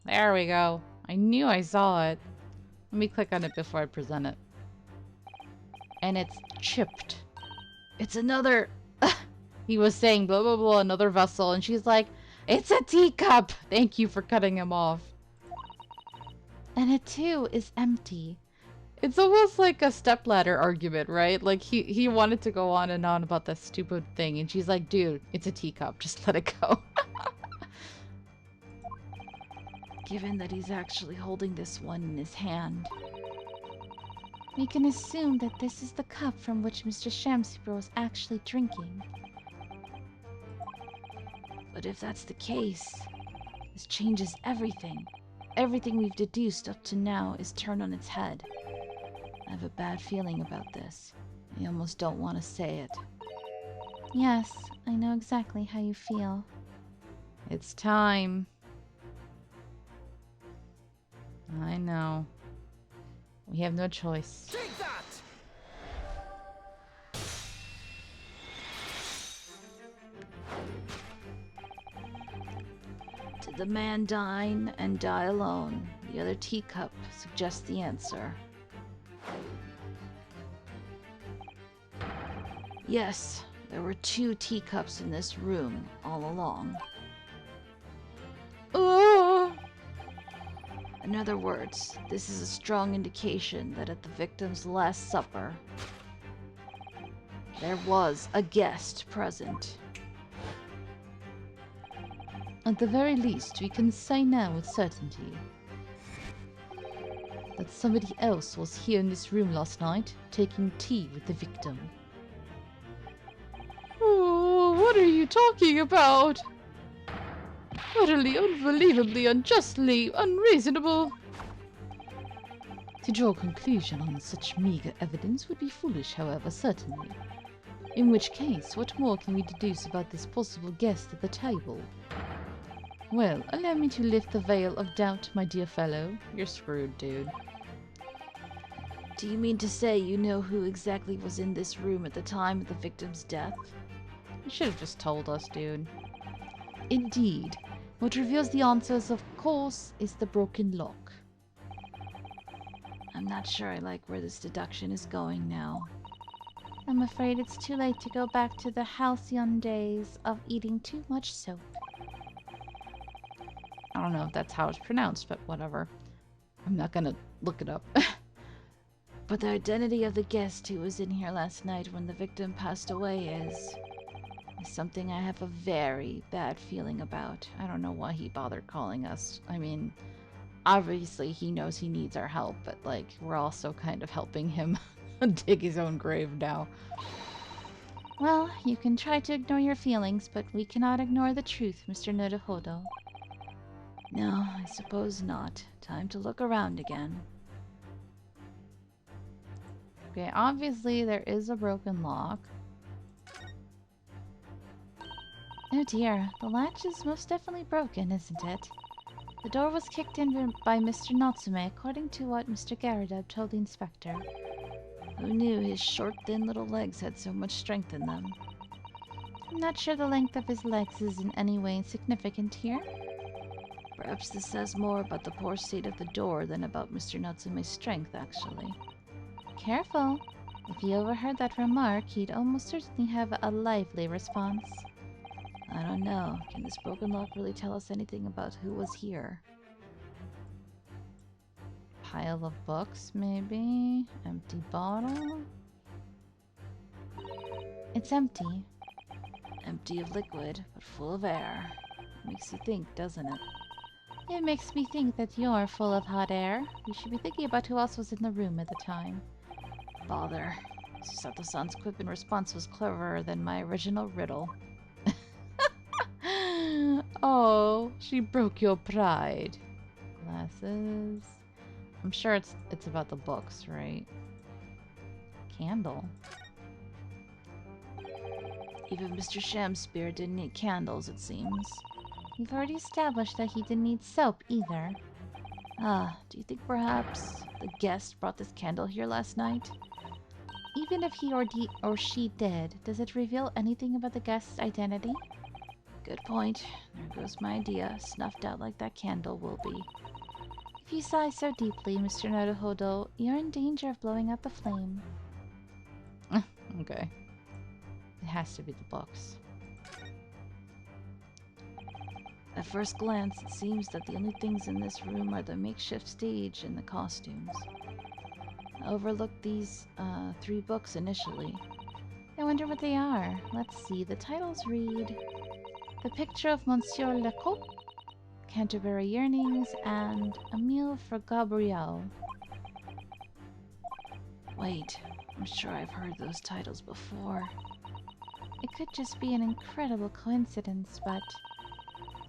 [SPEAKER 1] There we go. I knew I saw it. Let me click on it before I present it. And it's chipped.
[SPEAKER 3] It's another...
[SPEAKER 1] He was saying blah blah blah, another vessel, and she's like, it's a teacup! Thank you for cutting him off. And it too is empty. It's almost like a stepladder argument, right? Like he wanted to go on and on about this stupid thing, and she's like, dude, it's a teacup, just let it go.
[SPEAKER 3] Given that he's actually holding this one in his hand,
[SPEAKER 1] we can assume that this is the cup from which Mr. Shamsphere was actually drinking.
[SPEAKER 3] But if that's the case, this changes everything. Everything we've deduced up to now is turned on its head. I have a bad feeling about this. I almost don't want to say it.
[SPEAKER 1] Yes, I know exactly how you feel. It's time. I know. We have no choice.
[SPEAKER 4] Take that!
[SPEAKER 3] Did the man dine and die alone? The other teacup suggests the answer. Yes, there were 2 teacups in this room all along.
[SPEAKER 1] Oh!
[SPEAKER 3] In other words, this is a strong indication that at the victim's Last Supper, there was a guest present.
[SPEAKER 1] At the very least, we can say now with certainty that somebody else was here in this room last night, taking tea with the victim.
[SPEAKER 2] Oh, what are you talking about? Utterly, unbelievably, unjustly, unreasonable.
[SPEAKER 1] To draw a conclusion on such meager evidence would be foolish, however, certainly. In which case, what more can we deduce about this possible guest at the table? Well, allow me to lift the veil of doubt, my dear fellow. You're screwed, dude.
[SPEAKER 3] Do you mean to say you know who exactly was in this room at the time of the victim's death?
[SPEAKER 1] You should have just told us, dude. Indeed. What reveals the answers, of course, is the broken lock.
[SPEAKER 3] I'm not sure I like where this deduction is going now.
[SPEAKER 1] I'm afraid it's too late to go back to the halcyon days of eating too much soap. I don't know if that's how it's pronounced, but whatever. I'm not gonna look it up.
[SPEAKER 3] But the identity of the guest who was in here last night when the victim passed away is something I have a very bad feeling about.
[SPEAKER 1] I don't know why he bothered calling us. I mean, obviously he knows he needs our help, but like, we're also kind of helping him dig his own grave now. Well, you can try to ignore your feelings, but we cannot ignore the truth, Mr. Nodohodo.
[SPEAKER 3] No, I suppose not. Time to look around again.
[SPEAKER 1] Okay, obviously there is a broken lock. Oh dear, the latch is most definitely broken, isn't it? The door was kicked in by Mr. Natsume, according to what Mr. Garrideb told the inspector.
[SPEAKER 3] Who knew his short, thin little legs had so much strength in them?
[SPEAKER 1] I'm not sure the length of his legs is in any way insignificant here.
[SPEAKER 3] Perhaps this says more about the poor state of the door than about Mr. Natsume's strength, actually.
[SPEAKER 1] Careful. If he overheard that remark, he'd almost certainly have a lively response.
[SPEAKER 3] I don't know. Can this broken lock really tell us anything about who was here?
[SPEAKER 1] Pile of books, maybe? Empty bottle? It's empty.
[SPEAKER 3] Empty of liquid, but full of air. Makes you think, doesn't it? It makes me think that you're full of hot air. You should be thinking about who else was in the room at the time. Bother. Susato-san's quip in response was cleverer than my original riddle. Oh, she broke your pride. Glasses. I'm sure it's about the books, right? Candle. Even Mr. Shamspear didn't need candles, it seems. We've already established that he didn't need soap either. Do you think perhaps the guest brought this candle here last night? Even if he or she did, does it reveal anything about the guest's identity? Good point. There goes my idea. Snuffed out like that candle will be. If you sigh so deeply, Mr. Naruhodo, you're in danger of blowing out the flame. Okay. It has to be the books. At first glance, it seems that the only things in this room are the makeshift stage and the costumes. I overlooked these 3 books initially. I wonder what they are. Let's see, the titles read The Picture of Monsieur Lecoq, Canterbury Yearnings, and A Meal for Gabrielle. Wait, I'm sure I've heard those titles before. It could just be an incredible coincidence, but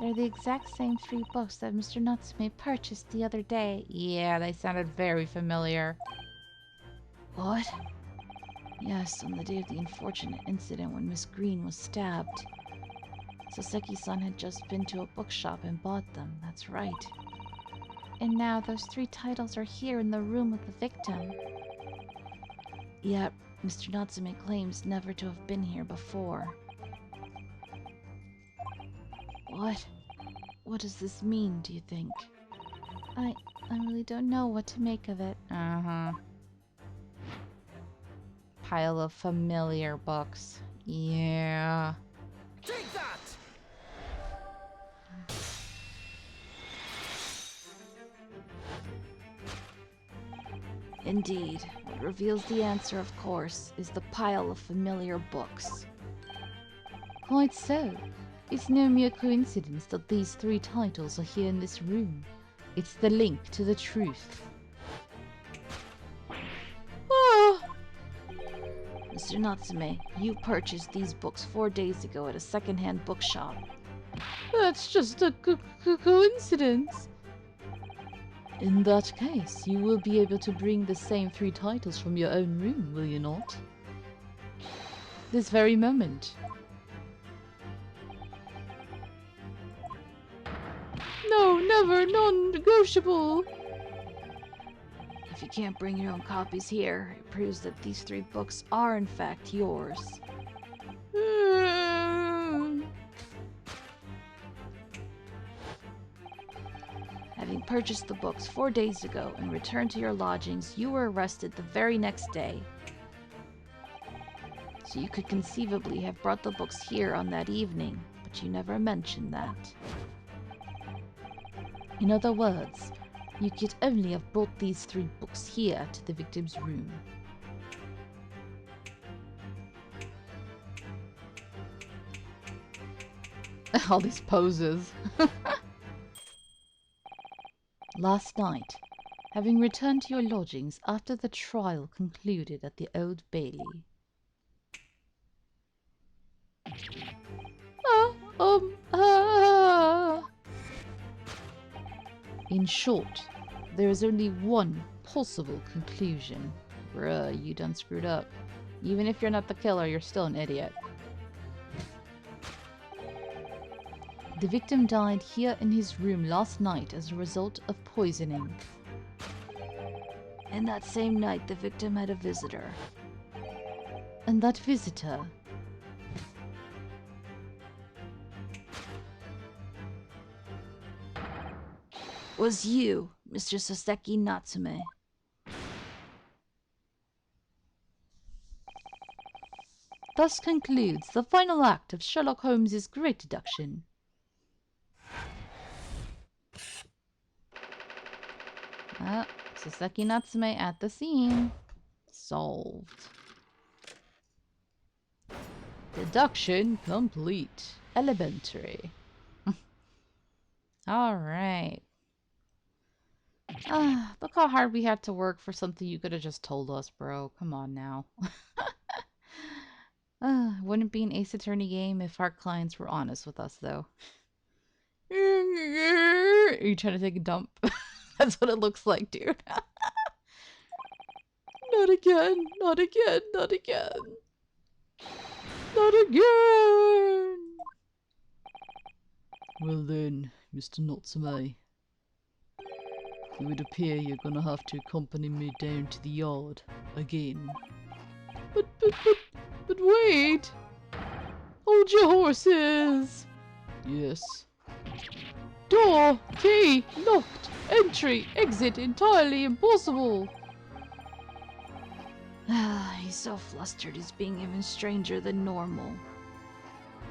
[SPEAKER 3] they're the exact same 3 books that Mr. Natsume purchased the other day. Yeah, they sounded very familiar. What? Yes, on the day of the unfortunate incident when Miss Green was stabbed. Soseki-san had just been to a bookshop and bought them, that's right. And now those 3 titles are here in the room of the victim. Yet, Mr. Natsume claims never to have been here before. What? What does this mean, do you think? I really don't know what to make of it. Uh-huh. Pile of familiar books. Yeah.
[SPEAKER 4] Take that!
[SPEAKER 3] Indeed. What reveals the answer, of course, is the pile of familiar books. Quite so. It's no mere coincidence that these 3 titles are here in this room. It's the link to the truth. Ah! Mr. Natsume, you purchased these books 4 days ago at a second-hand bookshop.
[SPEAKER 2] That's just a coincidence.
[SPEAKER 3] In that case, you will be able to bring the same 3 titles from your own room, will you not? This very moment.
[SPEAKER 2] No, never, non-negotiable.
[SPEAKER 3] If you can't bring your own copies here, it proves that these 3 books are in fact yours. Having purchased the books 4 days ago and returned to your lodgings, you were arrested the very next day. So you could conceivably have brought the books here on that evening, but you never mentioned that. In other words, you could only have brought these 3 books here to the victim's room.
[SPEAKER 1] All these poses.
[SPEAKER 3] Last night, having returned to your lodgings after the trial concluded at the Old Bailey. In short, there is only one possible conclusion.
[SPEAKER 1] Bruh, you done screwed up. Even if you're not the killer, you're still an idiot.
[SPEAKER 3] The victim died here in his room last night as a result of poisoning. And that same night, the victim had a visitor. And that visitor was you, Mr. Soseki Natsume. Thus concludes the final act of Sherlock Holmes's great deduction.
[SPEAKER 1] Soseki Natsume at the scene. Solved. Deduction complete. Elementary. Alright. Look how hard we had to work for something you could have just told us, bro. Come on now. Wouldn't be an Ace Attorney game if our clients were honest with us, though. Are you trying to take a dump? That's what it looks like, dude.
[SPEAKER 2] Not again, not again, not again. Not again!
[SPEAKER 3] Well then, Mr. Natsume, it would appear you're gonna have to accompany me down to the yard again.
[SPEAKER 2] But wait! Hold your horses!
[SPEAKER 3] Yes.
[SPEAKER 2] Door, key, locked, entry, exit entirely impossible.
[SPEAKER 3] He's so flustered he's being even stranger than normal.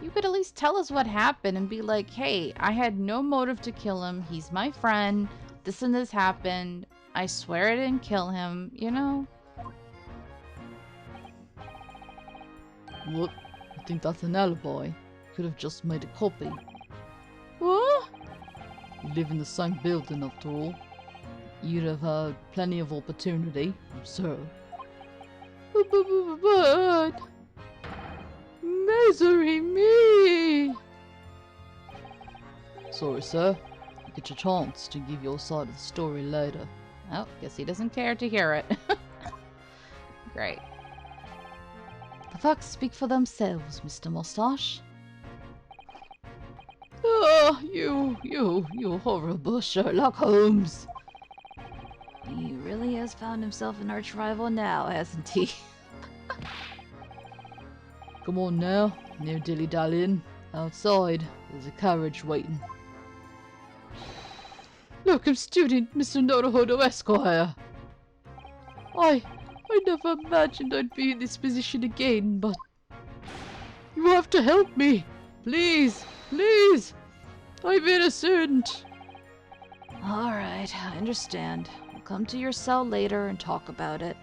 [SPEAKER 1] You could at least tell us what happened and be like, hey, I had no motive to kill him. He's my friend. This and this happened. I swear I didn't kill him, you know?
[SPEAKER 3] What? I think that's an alibi. Could have just made a copy.
[SPEAKER 2] What?
[SPEAKER 3] You live in the same building after all. You'd have had plenty of opportunity, sir.
[SPEAKER 2] But... Misery me!
[SPEAKER 3] Sorry, sir. You get your chance to give your side of the story later.
[SPEAKER 1] Oh, guess he doesn't care to hear it. Great.
[SPEAKER 3] The facts speak for themselves, Mr. Mustache.
[SPEAKER 2] Ah, you horrible Sherlock Holmes.
[SPEAKER 3] He really has found himself an arch rival now, hasn't he? Come on now, no dilly-dallying. Outside, there's a carriage waiting.
[SPEAKER 2] Look, I'm student Mr. Naruhodo Esquire. I never imagined I'd be in this position again, but you have to help me. Please, please. I'm innocent.
[SPEAKER 3] Alright, I understand. We'll come to your cell later and talk about it.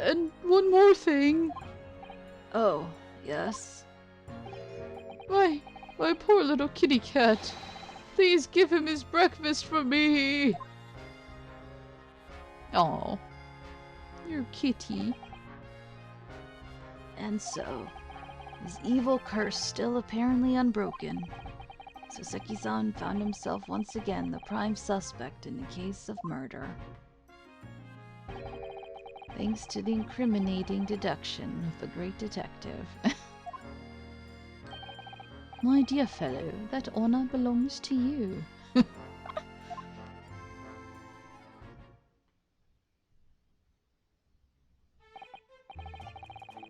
[SPEAKER 2] And one more thing.
[SPEAKER 3] Oh, yes?
[SPEAKER 2] My poor little kitty cat. Please give him his breakfast for me.
[SPEAKER 1] Oh, your kitty.
[SPEAKER 3] And so, his evil curse still apparently unbroken. Soseki-san found himself once again the prime suspect in the case of murder. Thanks to the incriminating deduction of the great detective.
[SPEAKER 1] My dear fellow, that honor belongs to you.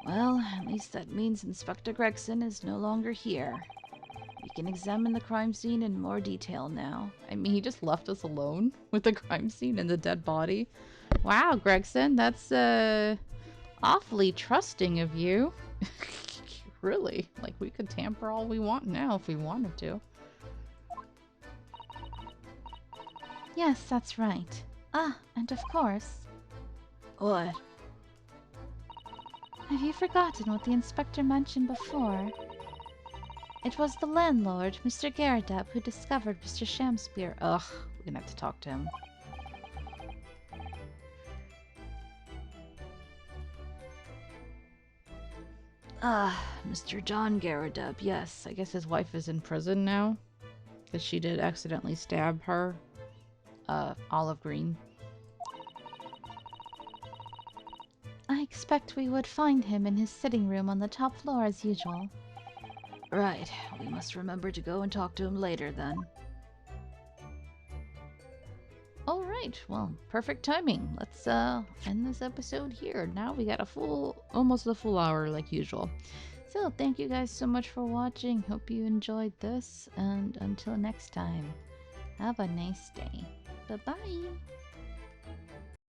[SPEAKER 3] Well, at least that means Inspector Gregson is no longer here. We can examine the crime scene in more detail now.
[SPEAKER 1] I mean, he just left us alone with the crime scene and the dead body. Wow, Gregson, that's awfully trusting of you. Really, like we could tamper all we want now if we wanted to.
[SPEAKER 3] Yes, that's right. Ah, and of course. What? Have you forgotten what the inspector mentioned before? It was the landlord, Mr. Garrideb, who discovered Mr. Shamspear.
[SPEAKER 1] Ugh, we're gonna have to talk to him.
[SPEAKER 3] Ah, Mr. John Garrideb, yes.
[SPEAKER 1] I guess his wife is in prison now. Because she did accidentally stab her. Olive Green.
[SPEAKER 3] I expect we would find him in his sitting room on the top floor as usual. Right. We must remember to go and talk to him later then.
[SPEAKER 1] Alright, well, perfect timing. Let's end this episode here. Now we got almost a full hour like usual. So thank you guys so much for watching. Hope you enjoyed this. And until next time, have a nice day. Bye-bye.